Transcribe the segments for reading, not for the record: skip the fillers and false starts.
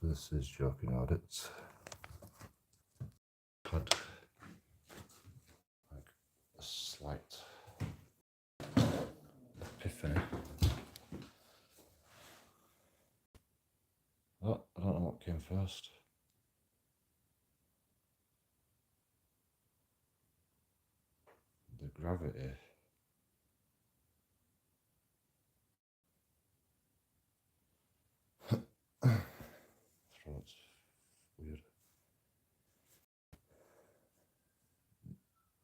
So this is JoeKingAudits. Had like a slight epiphany. Oh, I don't know what came first. The gravity. Throat's weird.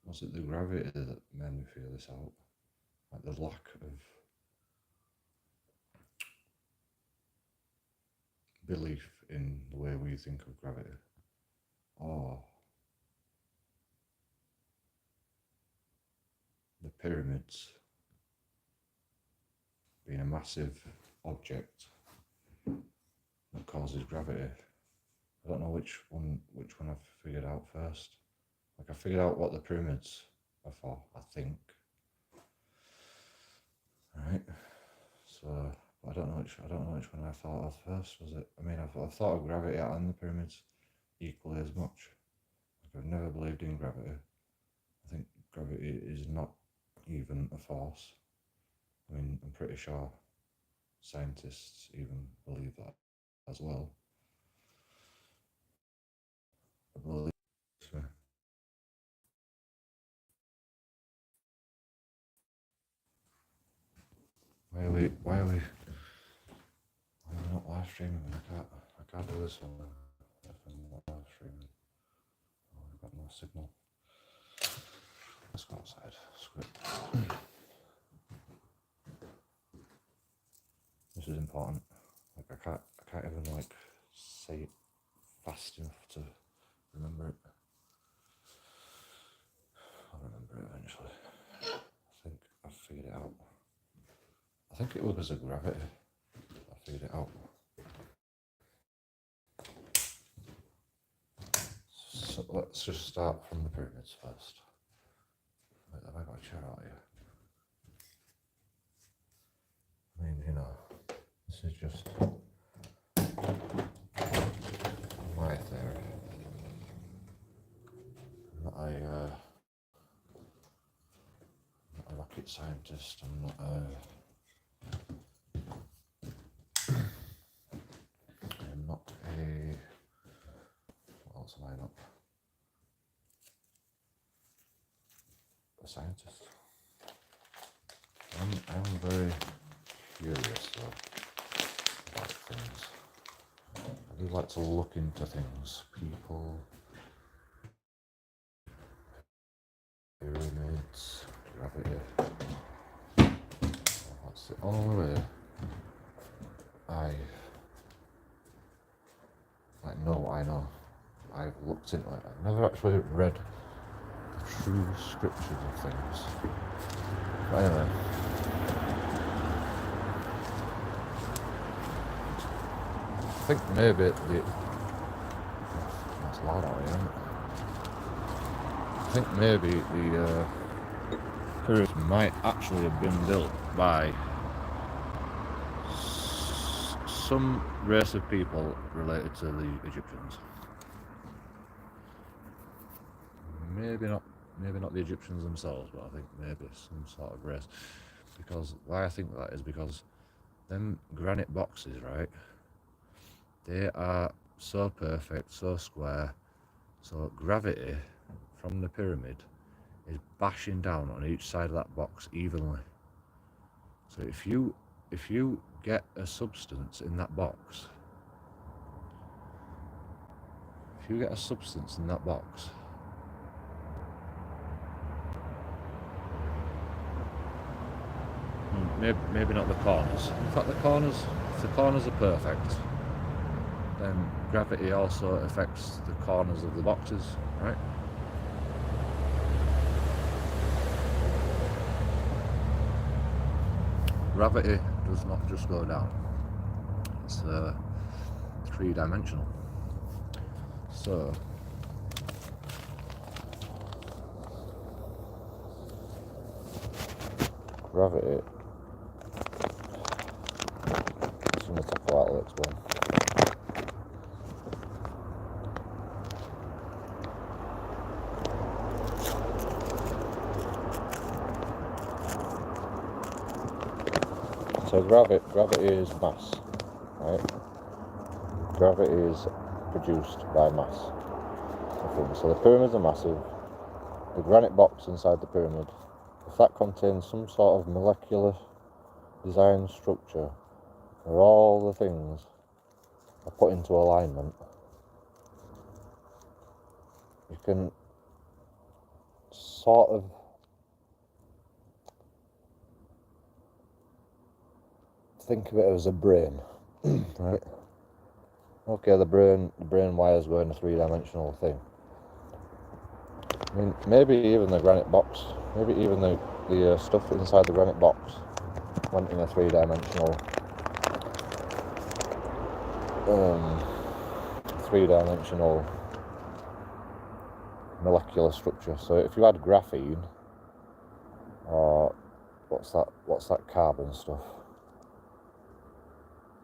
Was it the gravity that made me feel this out? Like the lack of belief in the way we think of gravity? Or the pyramids being a massive object that causes gravity? I don't know which one I've figured out first. Like I figured out what the pyramids are for, I think. Right. So I don't know which one I thought of first. Was it? I mean, I've thought of gravity and the pyramids equally as much. Like I've never believed in gravity. I think gravity is not even a force. I mean, I'm pretty sure scientists even believe that as well. I believe. Why are we not live streaming? I can't do this one if I'm not live streaming. Oh, we've got no signal. Let's go outside. Screw it. This is important. Like I can't even like say it fast enough to remember it. I'll remember it eventually. I think I've figured it out. I think it was because of gravity. I figured it out. So let's just start from the pyramids first. Wait, have I got a chair out here? I mean, you know, this is just my theory. I'm not a rocket scientist. I'm not a what else am I not? A scientist. I'm very curious though about things. I do like to look into things, people, pyramids, gravity. That's the only way I know what I know. I've looked into it. I've never actually read the true scriptures of things. But anyway. I think maybe that's loud out here, isn't it? I think maybe the pyramids might actually have been built by some race of people related to the Egyptians. Maybe not the Egyptians themselves, but I think maybe some sort of race. Because why I think that is because them granite boxes, right? They are so perfect, so square, so gravity from the pyramid is bashing down on each side of that box evenly. So if you get a substance in that box, maybe not the corners. In fact, if the corners are perfect, then gravity also affects the corners of the boxes, right? Gravity does not just go down. It's three-dimensional. So gravity. Just going to talk about, I'll explain. So gravity is mass, right? Gravity is produced by mass. So the pyramids are massive. The granite box inside the pyramid, if that contains some sort of molecular design structure, where all the things are put into alignment, you can sort of think of it as a brain, right? Okay, the brain wires go in a three-dimensional thing. I mean, maybe even the granite box, maybe even the stuff inside the granite box went in a three-dimensional molecular structure. So if you had graphene, or what's that carbon stuff,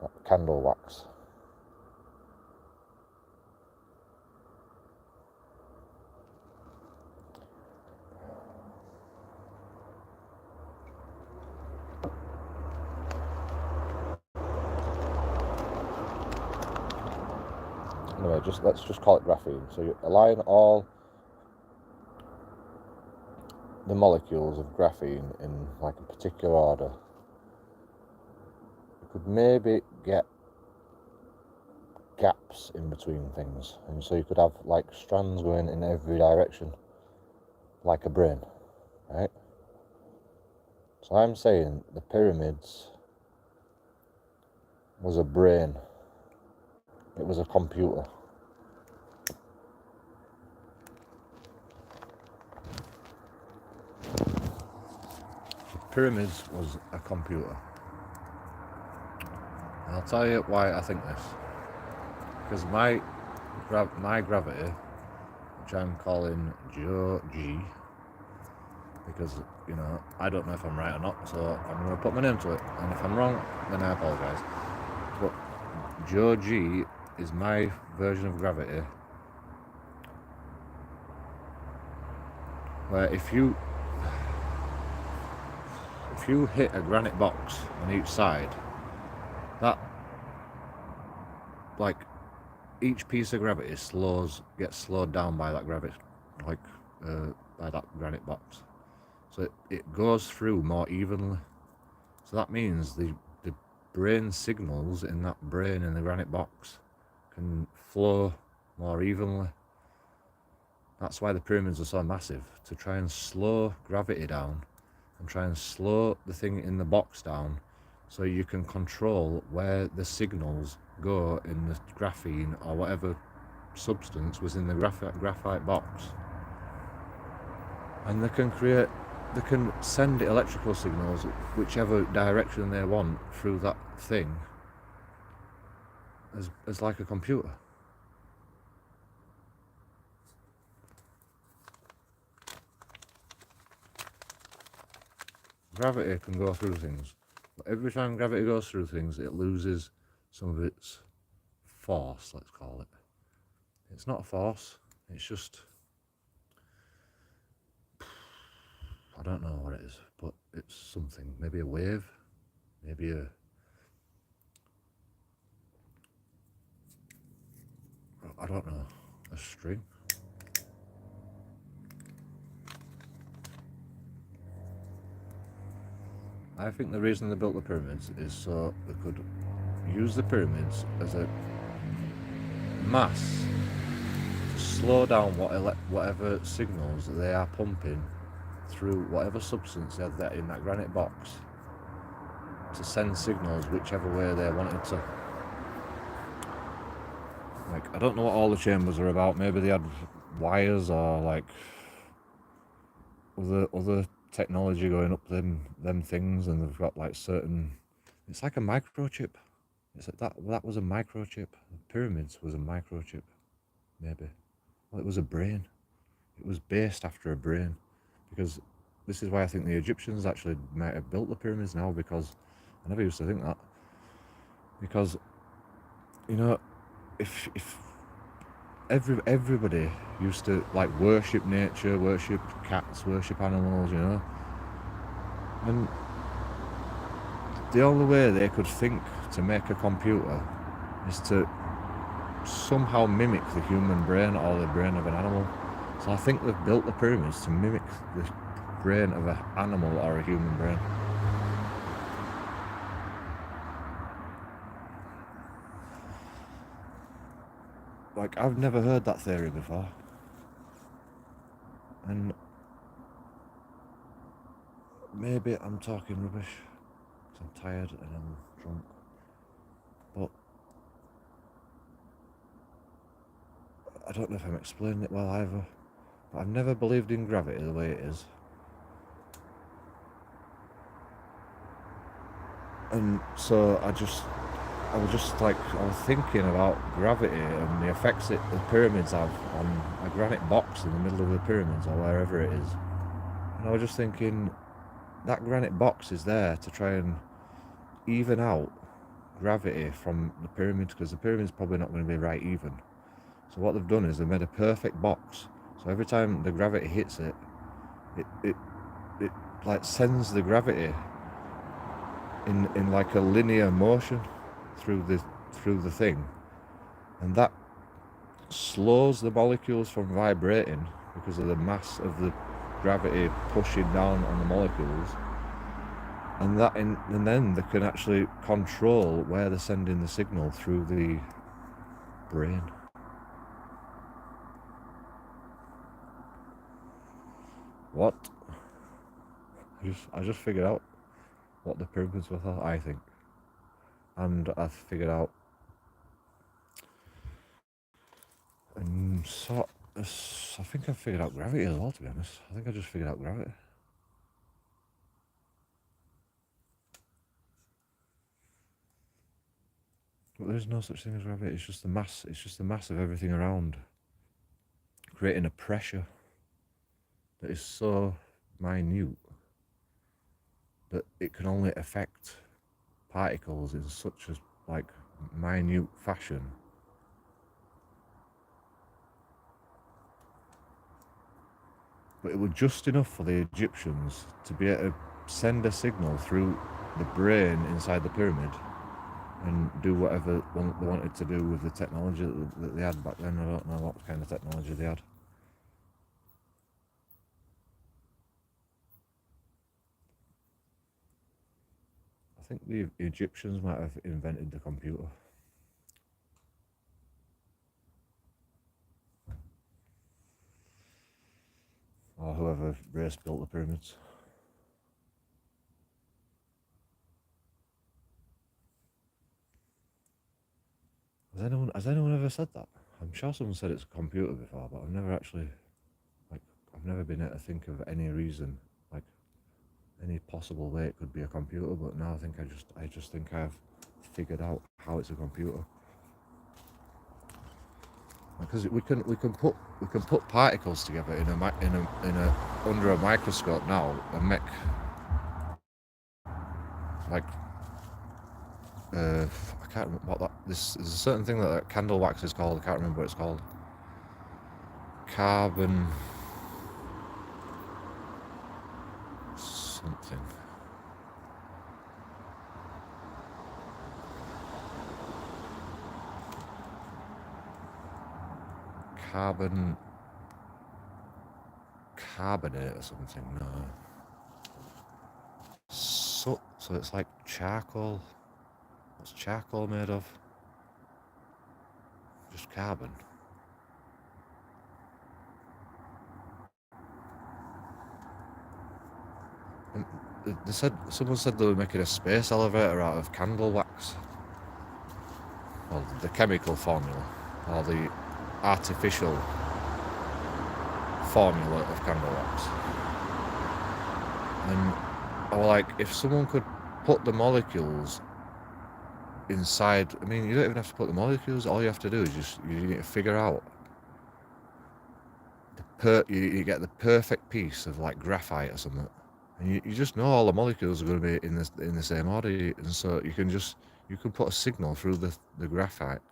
that candle wax, anyway, let's just call it graphene. So you align all the molecules of graphene in like a particular order. You could maybe get gaps in between things, and so you could have like strands going in every direction, like a brain, right? So I'm saying the pyramids was a brain. It was a computer. The pyramids was a computer. And I'll tell you why I think this. Because my gravity, which I'm calling Joe G, because, you know, I don't know if I'm right or not, so I'm going to put my name to it. And if I'm wrong, then I apologise. But Joe G is my version of gravity, where if you hit a granite box on each side, that, like, each piece of gravity gets slowed down by that gravity, like by that granite box. So it goes through more evenly. So that means the brain signals in that brain in the granite box can flow more evenly. That's why the pyramids are so massive, to try and slow gravity down and try and slow the thing in the box down, so you can control where the signals go in the graphene or whatever substance was in the graphite box. And they can send electrical signals whichever direction they want through that thing as like a computer. Gravity can go through things, but every time gravity goes through things, it loses some of its force, let's call it. It's not a force, it's just, I don't know what it is, but it's something. Maybe a wave, maybe I don't know, a string. I think the reason they built the pyramids is so they could use the pyramids as a mass to slow down whatever signals they are pumping through whatever substance they had in that granite box, to send signals whichever way they wanted to. Like, I don't know what all the chambers are about. Maybe they had wires or like other technology going up them things, and they've got like certain. It's like a microchip. It's like that was a microchip. The pyramids was a microchip, maybe. Well, it was a brain. It was based after a brain, because this is why I think the Egyptians actually might have built the pyramids now, because I never used to think that. Because, you know, if everybody used to like worship nature, worship cats, worship animals, you know, and the only way they could think to make a computer is to somehow mimic the human brain or the brain of an animal. So I think they've built the pyramids to mimic the brain of an animal or a human brain. Like, I've never heard that theory before. And maybe I'm talking rubbish because I'm tired and I'm drunk. But I don't know if I'm explaining it well either. But I've never believed in gravity the way it is. And so I was thinking about gravity and the effects the pyramids have on a granite box in the middle of the pyramids or wherever it is. And I was just thinking, that granite box is there to try and even out gravity from the pyramids, because the pyramid's probably not going to be right even. So what they've done is they've made a perfect box. So every time the gravity hits it, it like sends the gravity in like a linear motion through the thing, and that slows the molecules from vibrating because of the mass of the gravity pushing down on the molecules, and then they can actually control where they're sending the signal through the brain. What? I just figured out what the pyramids were, I think. And I figured out, and so I think I've figured out gravity as well, to be honest. I think I just figured out gravity. But there's no such thing as gravity. It's just the mass. It's just the mass of everything around, creating a pressure that is so minute that it can only affect particles in such a like minute fashion. But it was just enough for the Egyptians to be able to send a signal through the brain inside the pyramid and do whatever they wanted to do with the technology that they had back then. I don't know what kind of technology they had. I think the Egyptians might have invented the computer. Or whoever race built the pyramids. Has anyone ever said that? I'm sure someone said it's a computer before, but I've never been able to think of any reason, like any possible way it could be a computer. But now I just think I've figured out how it's a computer. Because we can put particles together in a under a microscope now and make like I can't remember what that. This is a certain thing that candle wax is called. I can't remember what it's called. Carbon something. Carbonate or something. No. So it's like charcoal. What's charcoal made of? Just carbon. And someone said they were making a space elevator out of candle wax. Well, the chemical formula or the artificial formula of candle wax. And I was like, if someone could put the molecules inside, I mean, you don't even have to put the molecules. All you have to do is you need to figure out you get the perfect piece of like graphite or something, and you just know all the molecules are going to be in the same order, and so you can put a signal through the graphite,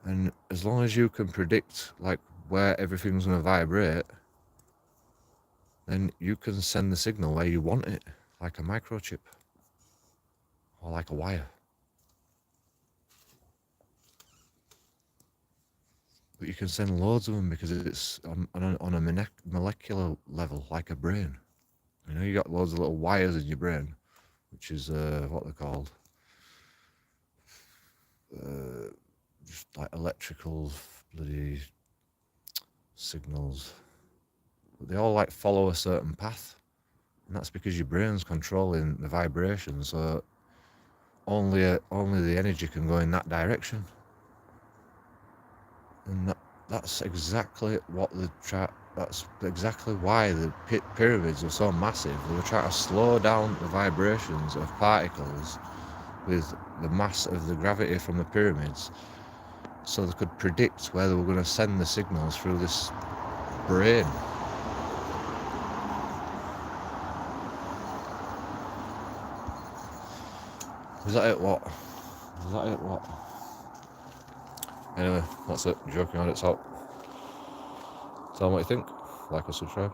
and as long as you can predict like where everything's going to vibrate, then you can send the signal where you want it. like a microchip or like a wire. But you can send loads of them because it's on a molecular level, like a brain. You know, you got loads of little wires in your brain, which is what they're called, just like electrical bloody signals. But they all like follow a certain path, and that's because your brain's controlling the vibration. So only the energy can go in that direction, and that's exactly what that's exactly why the pyramids are so massive. They were trying to slow down the vibrations of particles with the mass of the gravity from the pyramids, so they could predict where they were going to send the signals through this brain. Is that it? What? Anyway, that's it. JoeKingAudits out. Tell them what you think. Like or subscribe.